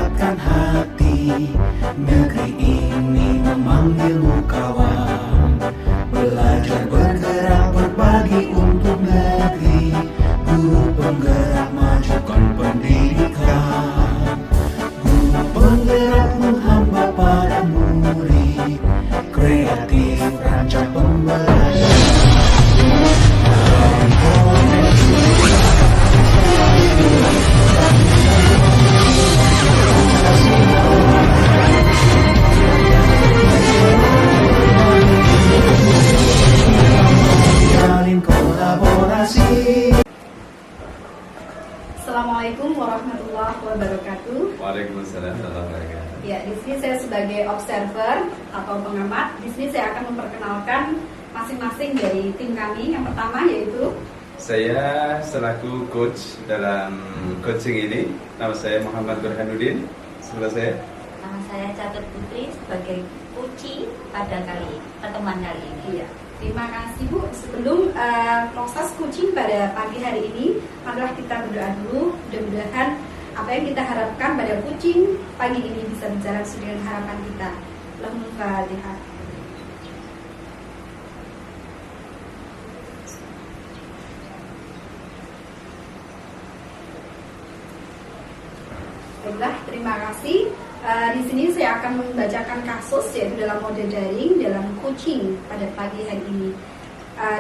mendapatkan hati. Negeri ini memanggilmu kawan, belajar bergerak berbagi untuk negeri. Guru penggerak majukan pendidikan, guru penggerak menghamba pada murid, kreatif rancang pembelajaran. Assalamualaikum warahmatullahi wabarakatuh. Waalaikumsalam warahmatullahi wabarakatuh. Ya, di sini saya sebagai observer atau pengamat. Di sini saya akan memperkenalkan masing-masing dari tim kami. Yang pertama yaitu Saya selaku coach dalam coaching ini. Nama saya Muhammad Burhanuddin. Sebelah saya. Nama saya Catur Putri sebagai coaching pada pertemuan kali ini. ya. Terima kasih Bu. Sebelum proses coaching pada pagi hari ini, marilah kita berdoa dulu. Mudah-mudahan apa yang kita harapkan pada coaching pagi ini bisa berjalan sesuai dengan harapan kita. Alhamdulillah. Baiklah, terima kasih. Di sini saya akan membacakan kasus yaitu dalam mode daring dalam coaching pada pagi hari ini.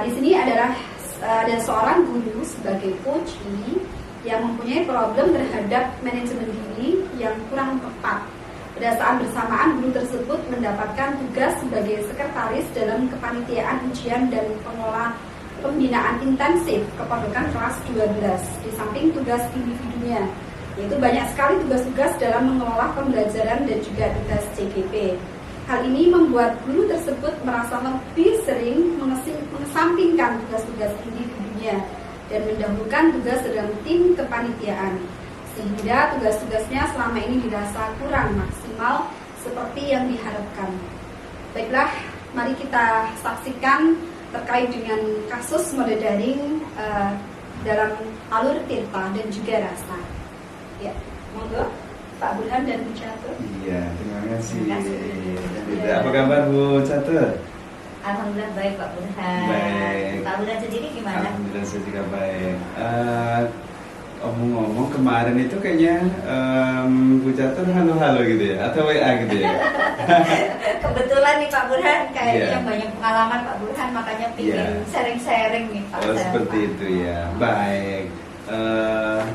Di sini ada seorang guru sebagai coach yang mempunyai problem terhadap manajemen diri yang kurang tepat. Pada saat bersamaan guru tersebut mendapatkan tugas sebagai sekretaris dalam kepanitiaan ujian dan pengelola pembinaan intensif kepondokan kelas 12 di samping tugas individunya. Yaitu banyak sekali tugas-tugas dalam mengelola pembelajaran dan juga tugas CGP. Hal ini membuat guru tersebut merasa lebih sering mengesampingkan tugas-tugas individunya dan mendahulukan tugas dalam tim kepanitiaan, sehingga tugas-tugasnya selama ini dirasa kurang maksimal seperti yang diharapkan. Baiklah, mari kita saksikan terkait dengan kasus mode daring dalam alur Tirta dan juga Rasa. Ya, monggo Pak Burhan dan Bu Catur. Iya, terima kasih. Terima kasih. Apa kabar Bu Catur? Alhamdulillah baik Pak Burhan. Baik. Pak Burhan sendiri gimana? Alhamdulillah saya juga baik. Omong-omong kemarin itu kayaknya Bu Catur halo-halo gitu ya, atau WA gitu ya? Kebetulan nih Pak Burhan kayaknya Iya. banyak pengalaman Pak Burhan, makanya Iya. pingin sharing-sharing nih Pak. Oh seperti itu ya. Baik.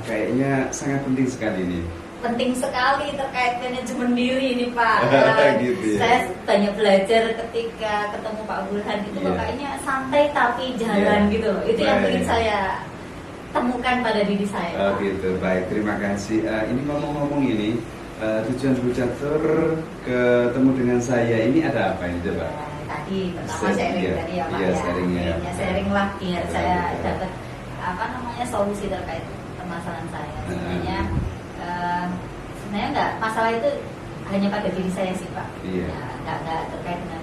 Kayaknya sangat penting sekali ini. Penting sekali terkait manajemen diri ini Pak. Gitu ya. Saya banyak belajar ketika ketemu Pak Burhan itu Iya. kayaknya santai tapi jalan Iya. gitu loh. Itu yang Baik. ingin saya temukan pada diri saya. Oh gitu, baik, terima kasih. Ini ngomong-ngomong ini, tujuan Bu Catur ketemu dengan saya ini ada apa ini coba? Tadi pertama sharing tadi ya Pak Iya, ya. sharingnya. Iya, sharing lah biar Betul, saya betul. dapat solusi terkait permasalahan saya. Sebenarnya nggak, masalah itu hanya pada diri saya sih Pak. Iya. Ya, nggak terkait dengan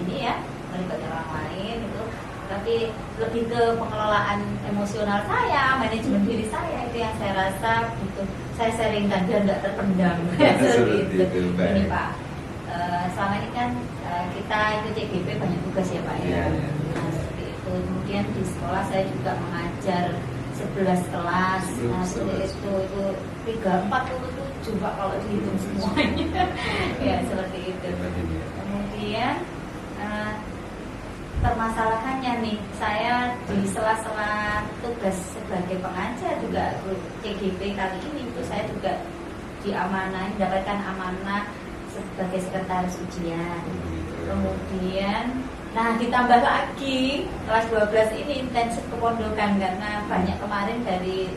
ini ya, melibatkan orang lain itu, tapi lebih ke pengelolaan emosional saya, manajemen diri saya itu yang saya rasa butuh saya sharingkan biar nggak terpendam. Seperti itu, baik. Ini Pak, selama ini kan kita itu CGP banyak tugas ya Pak ya. Iya, iya. Nah, seperti itu. Kemudian di sekolah saya juga mengajar 11 kelas. Nah, seperti itu 47 Pak kalau dihitung semuanya. Ya, seperti itu. Kemudian permasalahannya nih, saya di sela-sela tugas sebagai pengajar juga CGP kali ini itu saya juga mendapatkan amanah sebagai sekretaris ujian. Kemudian ditambah lagi kelas 12 ini intensif kepondokan karena banyak kemarin dari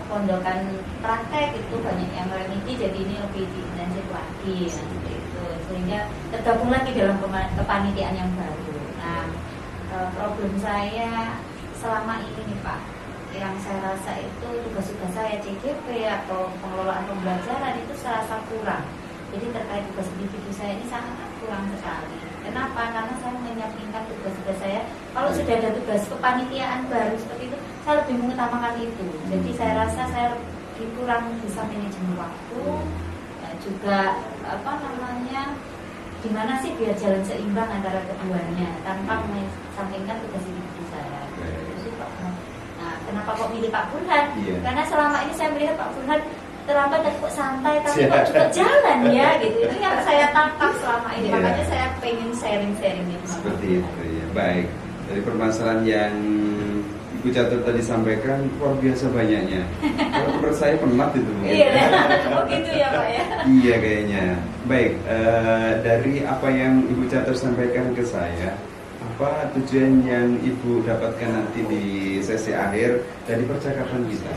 pondokan praktek itu banyak yang remedi, jadi ini lebih intensif lagi seperti itu, sehingga tergabung lagi dalam kepanitiaan yang baru. Nah, problem saya selama ini nih Pak, yang saya rasa itu tugas-tugas saya CGP atau pengelolaan pembelajaran itu saya rasa kurang. Jadi terkait tugas individu saya ini sangat kurang sekali. Kenapa? Karena saya menyampingkan tugas-tugas saya. Kalau sudah ada tugas kepanitiaan baru seperti itu, saya lebih mengutamakan itu. Jadi saya rasa saya lebih kurang bisa manajemen waktu, juga apa namanya, gimana sih biar jalan seimbang antara keduanya tanpa mengesampingkan tugas individu saya. Itu sih Pak. Nah, kenapa kok milih Pak Burhan? Iya. Karena selama ini saya melihat Pak Burhan terlambat dan kok santai, tapi kok juga jalan ya gitu. Itu yang saya tangkap selama ini. Iya. Makanya saya pengen sharing-sharing itu. Seperti itu ya. Baik. Dari permasalahan yang Ibu Catur tadi sampaikan luar biasa banyaknya. Kalau menurut saya penat itu mungkin. Iya, begitu ya Pak ya. Iya kayaknya. Baik, dari apa yang Ibu Catur sampaikan ke saya, apa tujuan yang Ibu dapatkan nanti di sesi akhir dari percakapan kita?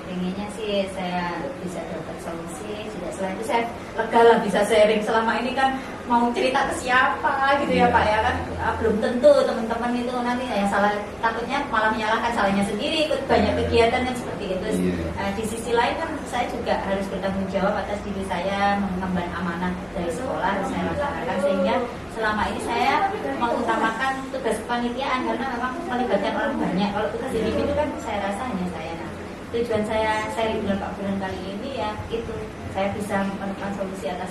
Pengennya sih saya bisa dapat solusi. Juga selain itu saya lega lah bisa sharing. Selama ini kan mau cerita ke siapa gitu ya Iya. Pak ya kan, belum tentu teman-teman itu nanti yang salah, takutnya malah menyalahkan salahnya sendiri, ikut banyak kegiatan kan seperti itu. Iya. Di sisi lain kan saya juga harus bertanggung jawab atas diri saya, mengemban amanah dari sekolah harus saya laksanakan, sehingga selama ini saya mengutamakan tugas kepanitiaan karena memang melibatkan orang banyak. Kalau tugas individu kan saya rasa hanya saya. Nah, tujuan saya sharing dengan Pak Burhan kali ini ya itu, saya bisa menemukan solusi atas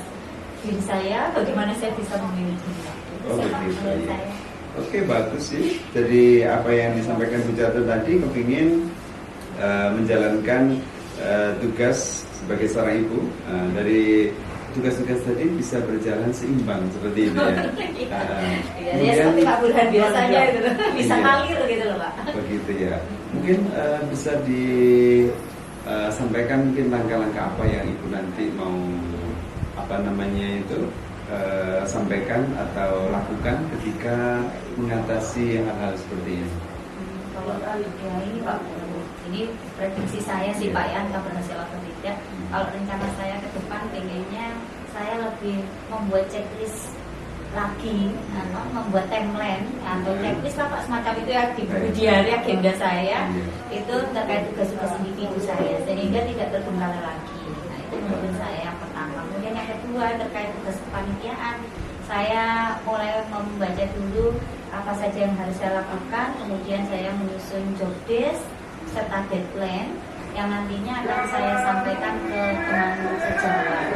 diri saya, bagaimana saya bisa memilikinya. Itu Oh sih Pak, begitu menurut ya. saya. Oke, bagus sih. Dari apa yang disampaikan Bu Catur tadi, kepingin menjalankan tugas sebagai seorang ibu. Dari tugas-tugas tadi bisa berjalan seimbang seperti itu ya. Ya, seperti Pak Burhan biasanya gitu, bisa Iya. ngalir gitu loh Pak. Begitu ya. Mungkin bisa disampaikan mungkin langkah-langkah apa yang ibu nanti mau apa namanya itu sampaikan atau lakukan ketika mengatasi hal-hal seperti ini. Kalau ya ini Pak, ini prediksi saya sih Pak ya, entah berhasil atau tidak. Kalau rencana saya ke depan pengennya saya lebih membuat checklist lagi, atau membuat timeline atau checklist lah Pak, semacam itu ya di buku diary agenda saya itu terkait tugas-tugas individu saya sehingga tidak terkendala lagi. Nah itu menurut saya yang pertama. Kemudian yang kedua terkait tugas kepanitiaan, saya mulai membaca dulu apa saja yang harus saya lakukan, kemudian saya menyusun job desk serta deadline yang nantinya akan saya sampaikan ke teman sejawat.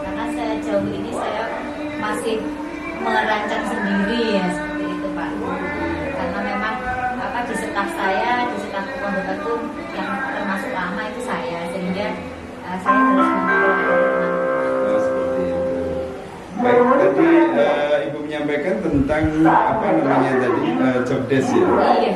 Karena sejauh ini saya masih merancang sendiri ya seperti itu Pak. Karena memang apa di staf saya, di staf pondok itu yang termasuk lama itu saya, sehingga saya harus mengelola. Oh, seperti itu. Baik, tadi Ibu menyampaikan tentang apa namanya tadi job desk ya. Iya.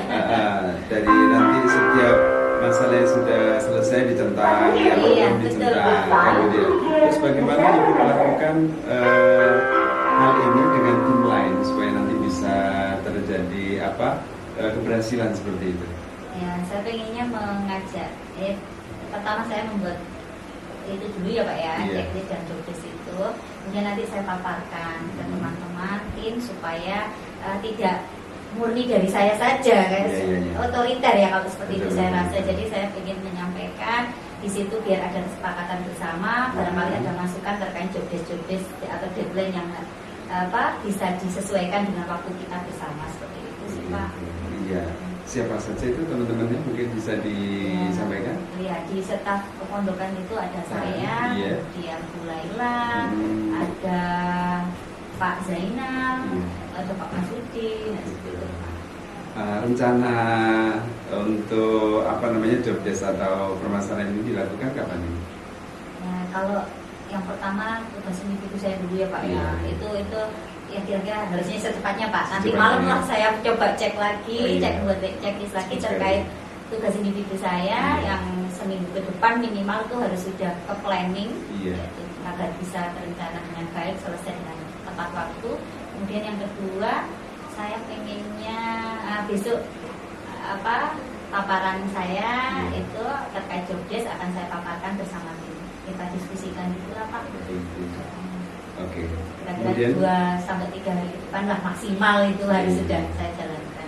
Dari nanti setiap masalah yang sudah selesai dicentang, yang belum betul, dicentang, Pak. kemudian terus bagaimana Ibu melakukan hal ini dengan tim lain supaya nanti bisa terjadi apa keberhasilan seperti itu. Ya, saya pengennya mengajak. Pertama saya membuat itu dulu ya Pak ya, Iya. checklist dan job desk itu. Kemudian nanti saya paparkan ke teman-teman tim supaya tidak murni dari saya saja, kayak Iya. otoriter ya kalau seperti itu Betul, saya betul. rasa. Jadi saya ingin menyampaikan di situ biar ada kesepakatan bersama, barangkali ada masukan terkait job desk atau deadline yang bisa disesuaikan dengan waktu kita bersama seperti itu sih Pak. Iya. Siapa saja itu teman-temannya mungkin bisa disampaikan? Ya, di staf kepondokan itu ada saya, Iya. kemudian Bu Laila, ada Pak Zainal, Iya. ada Pak Masudi, nah seperti itu Pak. Rencana untuk apa namanya job desk atau permasalahan ini dilakukan kapan ini? Nah, kalau yang pertama tugas individu saya dulu ya Pak ya, Iya. itu ya kira-kira harusnya secepatnya Pak. Nanti Secepatnya. malam lah saya coba cek lagi, Oh, iya. buat checklist lagi Oke. terkait tugas individu saya Iya. yang seminggu ke depan minimal tuh harus sudah ke planning, Iya. yaitu agar bisa terencana dengan baik, selesai dengan tepat waktu. Kemudian yang kedua, saya pengennya besok paparan saya Iya. itu terkait job desk akan saya paparkan bersama tim. Kita diskusikan gitu lah Pak. Oke. Kira-kira Kemudian 2-3 hari ke depan lah maksimal itu harus Iya. sudah saya jalankan.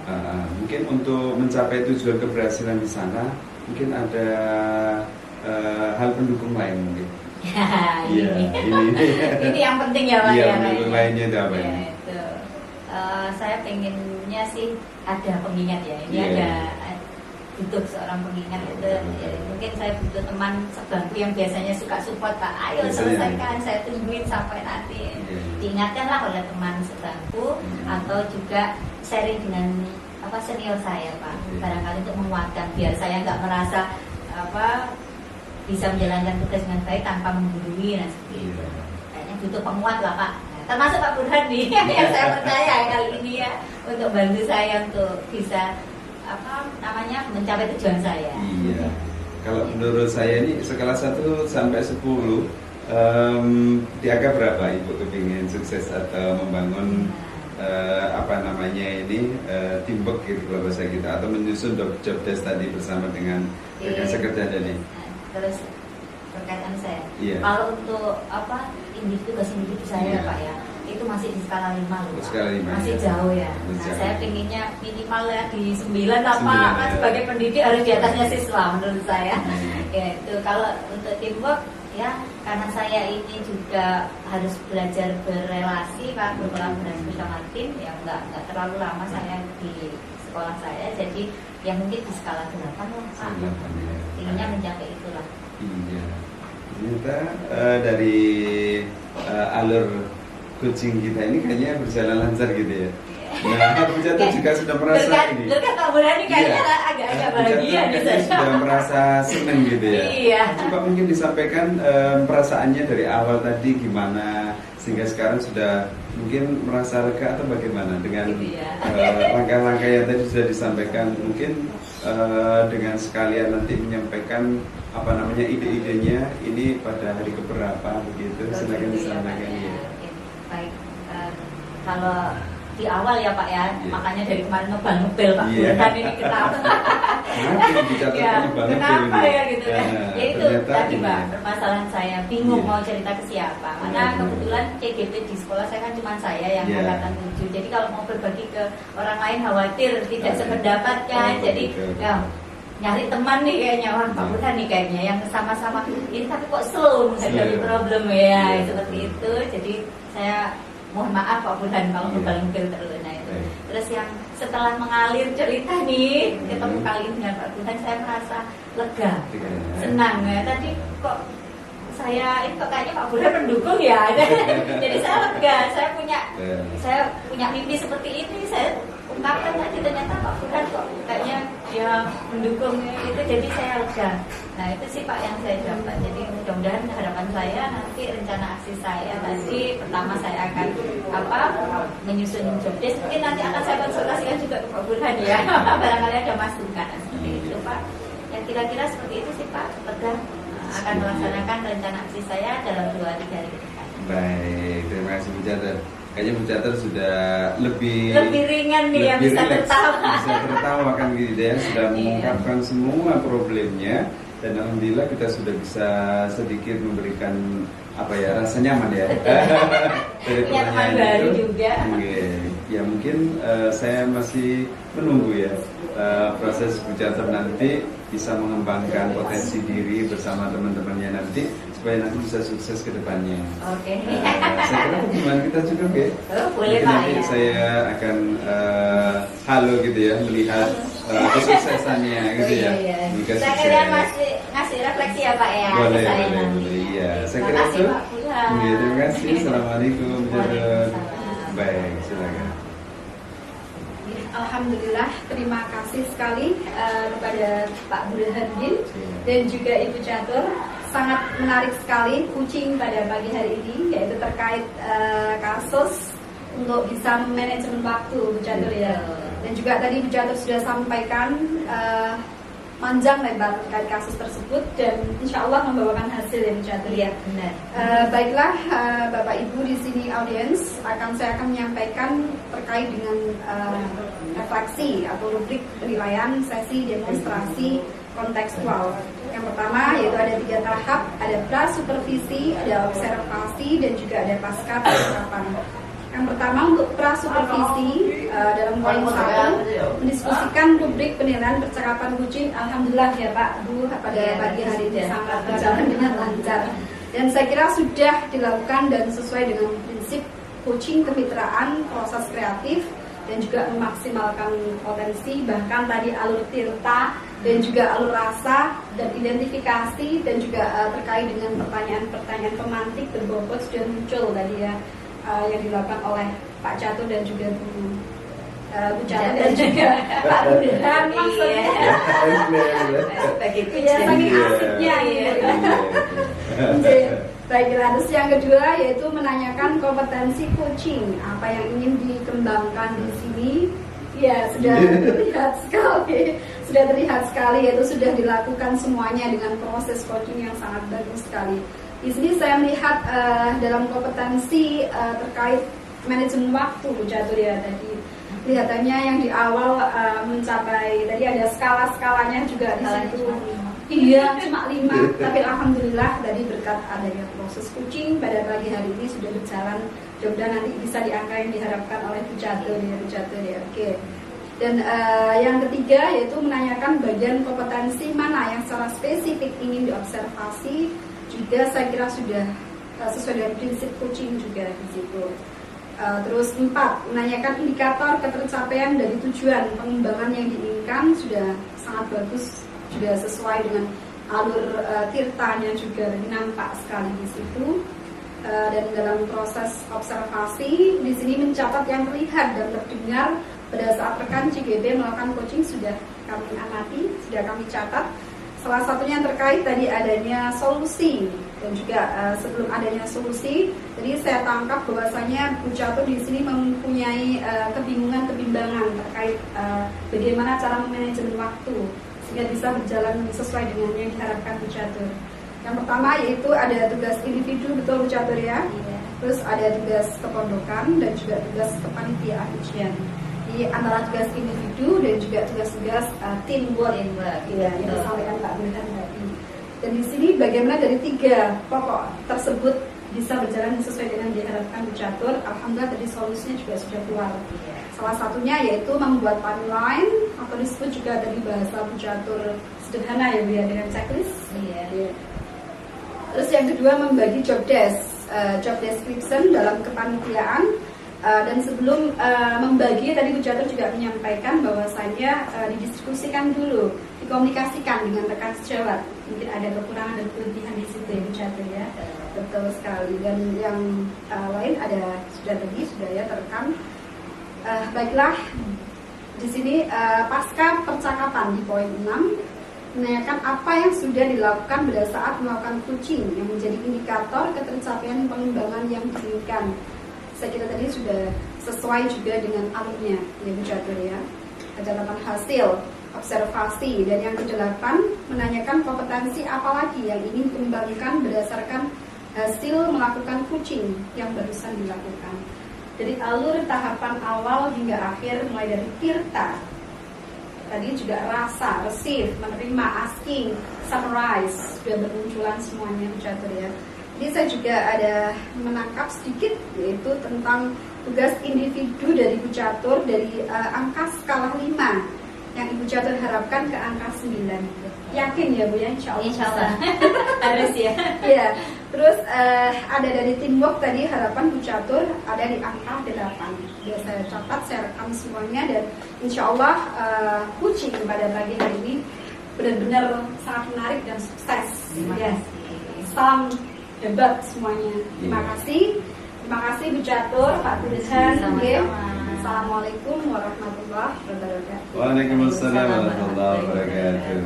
mungkin untuk mencapai tujuan keberhasilan di sana mungkin ada hal pendukung lain mungkin. Ya, Iya, ini. Ini yang penting ya Pak Iya, ya. pendukung kayaknya. lainnya itu apa Ya, ini? itu. Saya pengennya sih ada pengingat ya. Ini Iya. ada butuh seorang pengingat itu. Ya, mungkin saya butuh teman sebangku yang biasanya suka support, Pak, ayo selesaikan, saya tungguin sampai nanti. Diingatkanlah oleh teman sebangku atau juga sharing dengan senior saya, Pak, barangkali untuk menguatkan biar saya nggak merasa bisa menjalankan tugas dengan baik tanpa menggurui dan seperti itu. Kayaknya butuh penguat lah, Pak. Termasuk Pak Burhan nih yang saya percaya kali ini ya untuk bantu saya untuk bisa mencapai tujuan saya. Iya. Kalau menurut saya ini skala 1 sampai 10 di angka berapa Ibu kepingin sukses atau membangun teamwork gitu kalau bahasa kita, atau menyusun job desk tadi bersama dengan sekretariat tadi. Terus berkaitan saya. Kalau untuk tugas individu saya Pak ya, itu masih di skala 5 loh. Skala 5 masih jauh ya. Nah, saya pinginnya minimal ya di 9 lah Pak. Kan sebagai pendidik harus di atasnya siswa menurut saya. Ya itu kalau untuk teamwork ya, karena saya ini juga harus belajar berrelasi Pak, berkolaborasi bersama tim ya, nggak terlalu lama saya di sekolah saya, jadi yang mungkin di skala 8 lah Pak. Inginnya mencapai itulah. Iya. Ternyata dari alur coaching kita ini kayaknya berjalan lancar gitu ya. Nah, Bu Catur juga sudah merasa ini. Kak Burhani kayaknya agak-agak bahagia nih saya. Sudah merasa senang gitu ya. Iya. Coba mungkin disampaikan perasaannya dari awal tadi gimana sehingga sekarang sudah mungkin merasa lega atau bagaimana dengan langkah-langkah yang tadi sudah disampaikan, mungkin dengan sekalian nanti menyampaikan ide-idenya ini pada hari keberapa begitu. Silakan disampaikan ya. Baik, kalau di awal ya Pak ya, makanya dari kemarin ngebel Pak Burhan ini kenapa? Kenapa ya gitu kan? Ya itu tadi Pak, permasalahan saya bingung mau cerita ke siapa. Karena kebetulan CGP di sekolah saya kan cuma saya yang angkatan 7. Jadi kalau mau berbagi ke orang lain khawatir tidak sependapat kan. Jadi ya nyari teman nih kayaknya, Pak Burhan nih kayaknya yang sama-sama ini tapi kok slow menghadapi problem ya, seperti itu. Jadi saya mohon maaf Pak Burhan kalau ngebel terus. Nah itu. Terus yang setelah mengalir cerita nih, ketemu kali ini dengan Pak Burhan, saya merasa lega, senang ya. Tadi kok saya ini kok kayaknya Pak Burhan mendukung ya. Jadi saya lega, saya punya mimpi seperti ini, saya ungkapkan tadi ternyata Pak Burhan kok kayaknya dia mendukung itu, jadi saya lega. Nah itu sih Pak yang saya dapat. Jadi mudah-mudahan harapan saya nanti rencana aksi saya tadi, pertama saya akan menyusun job desk, mungkin nanti akan saya konsultasikan juga ke Pak Burhan ya. Barangkali ada masukan seperti itu Pak. Yang kira-kira seperti itu sih Pak, lega akan melaksanakan rencana aksi saya dalam 2-3 hari ke depan. Baik, terima kasih Bu Catur. Kayaknya Bu Catur sudah lebih ringan nih ya, bisa tertawa kan gitu ya, sudah mengungkapkan semua problemnya. Dan alhamdulillah kita sudah bisa sedikit memberikan rasa nyaman ya dari pertanyaan itu. Juga. Ya mungkin saya masih menunggu ya proses Bu Catur nanti bisa mengembangkan potensi diri bersama teman-temannya nanti supaya nanti bisa sukses ke depannya. Oke. Saya kira hubungan kita cukup ya. Boleh Pak. Nanti saya akan halo gitu ya, melihat kesuksesannya gitu ya. Saya kira masih ngasih refleksi ya Pak ya. Boleh. Iya. Saya kira itu. Terima kasih. Assalamualaikum. Baik, silakan. Alhamdulillah, terima kasih sekali kepada Pak Burhanuddin dan juga Ibu Catur. Sangat menarik sekali coaching pada pagi hari ini, yaitu terkait kasus untuk bisa manajemen waktu, Bu Catur ya. Dan juga tadi Bu Catur sudah sampaikan panjang lebar terkait kasus tersebut dan insya Allah membawakan hasil yang Bu Catur ya. Benar. Baiklah Bapak Ibu di sini audiens, saya akan menyampaikan terkait dengan refleksi atau rubrik penilaian sesi demonstrasi kontekstual. Yang pertama yaitu ada 3 tahap, ada pra-supervisi, ada observasi, dan juga ada pasca penerapan. Yang pertama untuk pra-supervisi dalam poin 1 mendiskusikan rubrik penilaian percakapan coaching. Alhamdulillah ya Pak Bu, pada pagi hari ini sangat berjalan dengan lancar. Dan saya kira sudah dilakukan dan sesuai dengan prinsip coaching kemitraan, proses kreatif, dan juga memaksimalkan potensi. Bahkan tadi alur tirta dan juga alur rasa dan identifikasi dan juga terkait dengan pertanyaan-pertanyaan pemantik berbobot sudah muncul tadi ya, yang dilakukan oleh Pak Catur dan juga Bu Catur dan juga Pak Burhan maksudnya. Ya, saking asiknya Baiklah, terus yang kedua yaitu menanyakan kompetensi coaching, apa yang ingin dikembangkan di sini. Ya, sudah terlihat sekali yaitu sudah dilakukan semuanya dengan proses coaching yang sangat bagus sekali. Di sini saya melihat dalam kompetensi terkait manajemen waktu Bu Catur ya tadi. Kelihatannya yang di awal mencapai tadi ada skala-skalanya juga di situ. Iya, cuma 5, tapi alhamdulillah tadi berkat adanya proses coaching pada pagi hari ini sudah berjalan. Mudah-mudahan nanti bisa di angka yang diharapkan oleh Bu Catur ya. Oke. Dan yang ketiga yaitu menanyakan bagian kompetensi mana yang secara spesifik ingin diobservasi, juga saya kira sudah sesuai dengan prinsip coaching juga di situ. Terus 4, menanyakan indikator ketercapaian dari tujuan pengembangan yang diinginkan sudah sangat bagus, sudah sesuai dengan alur tirtanya juga nampak sekali di situ. Dan dalam proses observasi di sini mencatat yang terlihat dan terdengar pada saat rekan CGB melakukan coaching sudah kami amati, sudah kami catat. Salah satunya terkait tadi adanya solusi dan juga sebelum adanya solusi, jadi saya tangkap bahwasanya Bu Catur di sini mempunyai kebimbangan terkait bagaimana cara memanajemen waktu sehingga bisa berjalan sesuai dengan yang diharapkan Bu Catur. Yang pertama yaitu ada tugas individu, betul Bu Catur ya. Iya. Terus ada tugas kepondokan dan juga tugas kepanitiaan ujian. Di antara tugas individu dan juga tugas-tugas teamwork ya, yang disampaikan Pak Burhan tadi. Dan di sini bagaimana dari 3 pokok tersebut bisa berjalan sesuai dengan yang diharapkan Bu Catur. Alhamdulillah tadi solusinya juga sudah keluar. Salah satunya yaitu membuat timeline atau disebut juga dari bahasa Bu Catur sederhana ya Bu ya, dengan checklist. Iya. Terus yang kedua membagi job description dalam kepanitiaan. Dan sebelum membagi tadi Bu Catur juga menyampaikan bahwasanya didiskusikan dulu, dikomunikasikan dengan rekan sejawat. Mungkin ada kekurangan dan kelebihan di situ ya Bu Catur ya. Betul sekali. Dan yang lain ada sudah ya terekam. Baiklah, di sini pasca percakapan di poin 6 menanyakan apa yang sudah dilakukan pada saat melakukan coaching yang menjadi indikator ketercapaian pengembangan yang diinginkan. Saya kira tadi sudah sesuai juga dengan alurnya ya Bu Catur ya. Catatan hasil, observasi, dan yang ke-8 menanyakan kompetensi apa lagi yang ingin dikembangkan berdasarkan hasil melakukan coaching yang barusan dilakukan. Dari alur tahapan awal hingga akhir mulai dari tirta, tadi juga rasa, receive, menerima, asking, summarize sudah bermunculan semuanya Bu Catur ya. Jadi saya juga ada menangkap sedikit yaitu tentang tugas individu dari Bu Catur dari angka skala 5 yang Ibu Catur harapkan ke angka 9. Yakin ya Bu ya, insya Allah. Harus ya. Iya. Terus ada dari teamwork tadi harapan Bu Catur ada di angka 8. Ya, saya catat, saya rekam semuanya dan insya Allah coaching pada pagi hari ini benar-benar sangat menarik dan sukses. Ya. Salam hebat semuanya. Terima kasih Bu Catur, Pak Burhan. Assalamualaikum warahmatullahi wabarakatuh. Waalaikumsalam warahmatullahi wabarakatuh.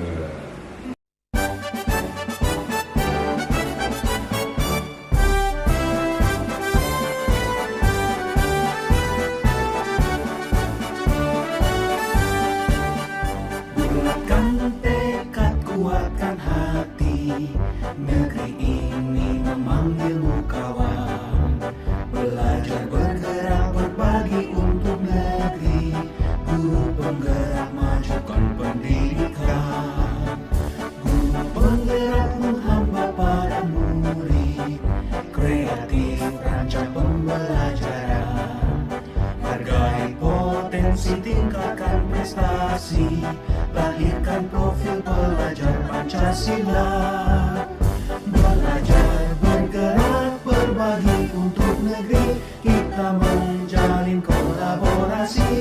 Bulatkan tekad, kuatkan hati. Negeri ini memanggilmu kawan. Belajar bergerak berbagi untuk negeri. Guru penggerak majukan pendidikan. Guru penggerak menghamba pada murid. Kreatif rancang pembelajaran. Hargai potensi, tingkatkan prestasi. Lahirkan profil pelajar Pancasila. Belajar, bergerak, berbagi untuk negeri. Kita menjalin kolaborasi.